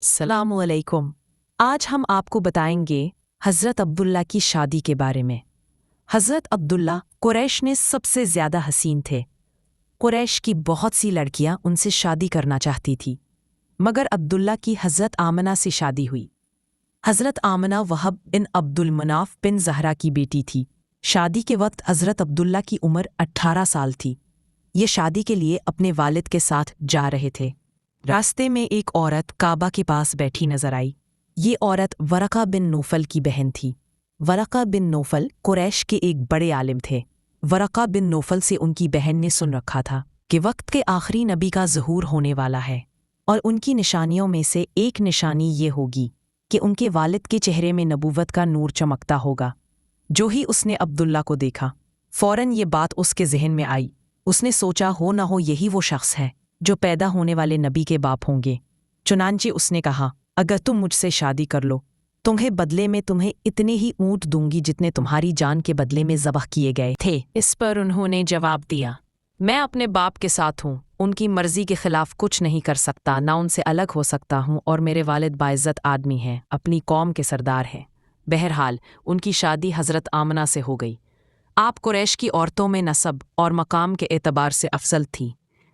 अस्सलाम वालेकुम। आज हम आपको बताएंगे हज़रत अब्दुल्ला की शादी के बारे में। हज़रत अब्दुल्ला कुरैश में सबसे ज़्यादा हसीन थे। कुरैश की बहुत सी लड़कियां उनसे शादी करना चाहती थी, मगर अब्दुल्ला की हज़रत आमना से शादी हुई। हज़रत आमना वहब बिन अब्दुल मनाफ बिन ज़हरा की बेटी थी। शादी के वक्त हज़रत अब्दुल्ला की उम्र 18 साल थी। ये शादी के लिए अपने वालिद के साथ जा रहे थे। रास्ते में एक औरत काबा के पास बैठी नजर आई। ये औरत वरका बिन नौफल की बहन थी। वरका बिन नौफल कुरैश के एक बड़े आलिम थे। वरका बिन नौफल से उनकी बहन ने सुन रखा था कि वक्त के आखिरी नबी का ज़हूर होने वाला है, और उनकी निशानियों में से एक निशानी ये होगी कि उनके वालिद के चेहरे में नबूवत का नूर चमकता होगा। जो ही उसने अब्दुल्ला को देखा, फौरन ये बात उसके जहन में आई। उसने सोचा हो ना हो यही वो शख्स है जो पैदा होने वाले नबी के बाप होंगे। चुनांचे उसने कहा, अगर तुम मुझसे शादी कर लो, तुम्हें बदले में तुम्हें इतने ही ऊँट दूंगी जितने तुम्हारी जान के बदले में ज़बह किए गए थे। इस पर उन्होंने जवाब दिया, मैं अपने बाप के साथ हूँ, उनकी मर्जी के खिलाफ कुछ नहीं कर सकता, ना उनसे अलग हो सकता हूँ, और मेरे वालिद बाइज़्ज़त आदमी हैं, अपनी कौम के सरदार हैं। बहरहाल उनकी शादी हज़रत आमना से हो गई। आप कुरैश की औरतों में नसब और मकाम के एतबार से अफजल थी।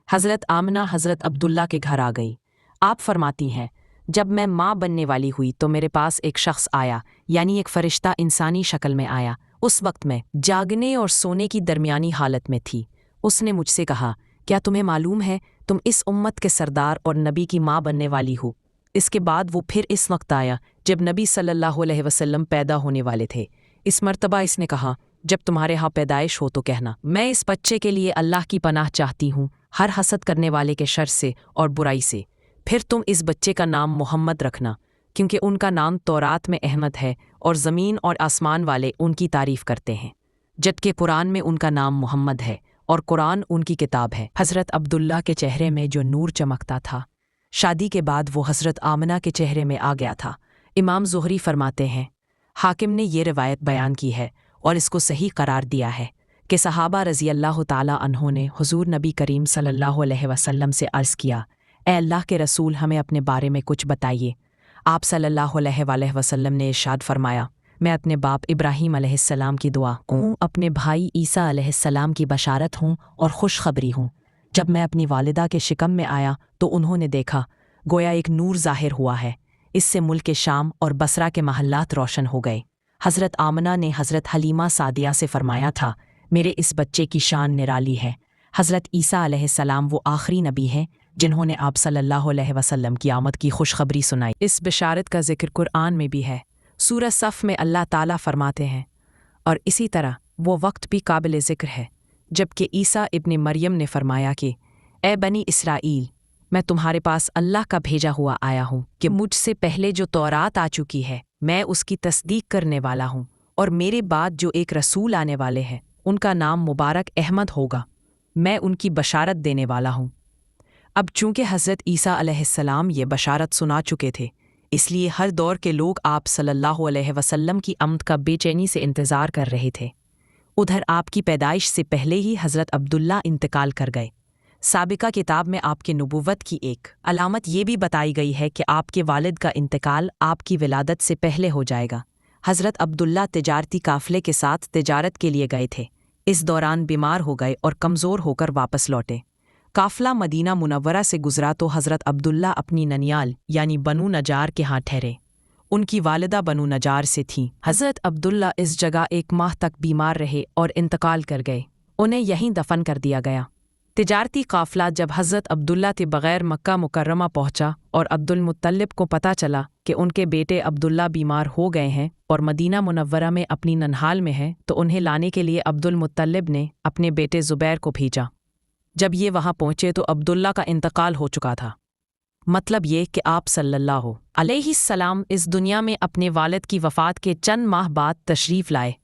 हज़रत आमना हज़रत अब्दुल्ला के घर आ गई। आप फरमाती हैं, जब मैं माँ बनने वाली हुई तो मेरे पास एक शख्स आया, यानी एक फ़रिश्ता इंसानी शक्ल में आया। उस वक्त मैं जागने और सोने की दरमियानी हालत में थी। उसने मुझसे कहा, क्या तुम्हें मालूम है तुम इस उम्मत के सरदार और नबी की माँ बनने वाली हो। इसके बाद वो फिर इस वक्त आया जब नबी सल्लल्लाहु अलैहि वसल्लम पैदा होने वाले थे। इस मर्तबा इसने कहा, जब तुम्हारे यहाँ पैदाइश हो तो कहना, मैं इस बच्चे के लिए अल्लाह की पनाह चाहती हूँ, हर हसद करने वाले के शर से और बुराई से। फिर तुम इस बच्चे का नाम मोहम्मद रखना, क्योंकि उनका नाम तौरात में अहमद है और ज़मीन और आसमान वाले उनकी तारीफ़ करते हैं, जबकि कुरान में उनका नाम मोहम्मद है और कुरान उनकी किताब है। हज़रत अब्दुल्ला के चेहरे में जो नूर चमकता था, शादी के बाद वो हज़रत आमना के चेहरे में आ गया था। इमाम ज़ुहरी फरमाते हैं, हाकिम ने ये रिवायत बयान की है और इसको सही करार दिया है कि सहाबा रज़ी अल्लाह ताला अन्हों ने हुज़ूर नबी करीम सल्लल्लाहु अलैहि वसल्लम से अर्ज़ किया, ए अल्लाह के रसूल, हमें अपने बारे में कुछ बताइए। आप सल्लल्लाहु अलैहि वसल्लम ने इरशाद फरमाया, मैं अपने बाप इब्राहीम अलैहिस्सलाम की दुआ हूँ, अपने भाई ईसा अलैहिस्सलाम की बशारत हूँ और खुशखबरी हूँ। जब मैं अपनी वालिदा के शिकम में आया तो उन्होंने देखा गोया एक नूर ज़ाहिर हुआ है। इससे मुल्क शाम और बसरा के महल्लात रोशन हो गए। हज़रत आमना ने हज़रत हलीमा सादिया से फरमाया था, मेरे इस बच्चे की शान निराली है। हज़रत ईसा अलैहिस्सलाम वो आखिरी नबी हैं जिन्होंने आप सल्लल्लाहु अलैहि वसल्लम की आमद की खुशखबरी सुनाई। इस बशारत का जिक्र कुरान में भी है। सूरह सफ़ में अल्लाह ताला फरमाते हैं, और इसी तरह वो वक्त भी काबिल ज़िक्र है जबकि ईसा इब्न मरियम ने फरमाया कि ए बनी इसराइल, मैं तुम्हारे पास अल्लाह का भेजा हुआ आया हूँ कि मुझसे पहले जो तौरात आ चुकी है मैं उसकी तस्दीक करने वाला हूँ, और मेरे बाद जो एक रसूल आने वाले हैं उनका नाम मुबारक अहमद होगा, मैं उनकी बशारत देने वाला हूँ। अब चूँकि हज़रत ईसा अलैहिस्सलाम ये बशारत सुना चुके थे, इसलिए हर दौर के लोग आप सल्लल्लाहु अलैहि वसल्लम की आमद का बेचैनी से इंतज़ार कर रहे थे। उधर आपकी पैदाइश से पहले ही हज़रत अब्दुल्ला इंतकाल कर गए। साबिका किताब में आपकी नबूवत की एक अलामत ये भी बताई गई है कि आपके वालिद का इंतकाल आपकी विलादत से पहले हो जाएगा। हज़रत अब्दुल्ला तिजारती काफ़िले के साथ तिजारत के लिए गए थे। इस दौरान बीमार हो गए और कमज़ोर होकर वापस लौटे। काफ़िला मदीना मुनव्वरा से गुजरा तो हज़रत अब्दुल्ला अपनी ननियाल यानी बनु नजार के यहाँ ठहरे। उनकी वालिदा बनु नजार से थीं। हज़रत अब्दुल्ला इस जगह 1 माह तक बीमार रहे और इंतकाल कर गए। उन्हें यहीं दफन कर दिया गया। तिजारती काफ़िला जब हज़रत अब्दुल्ला के बग़ैर मक्का मुकर्रमा पहुँचा और अब्दुल मुत्तलिब को पता चला कि उनके बेटे अब्दुल्ला बीमार हो गए हैं और मदीना मुनव्वरा में अपनी ननहाल में हैं, तो उन्हें लाने के लिए अब्दुल मुत्तलिब ने अपने बेटे ज़ुबैर को भेजा। जब ये वहाँ पहुँचे तो अब्दुल्ला का इंतकाल हो चुका था। मतलब ये कि आप सल्लल्लाहु अलैहि सल्लम इस दुनिया में अपने वालिद की वफ़ात के चंद माह बाद तशरीफ़ लाए।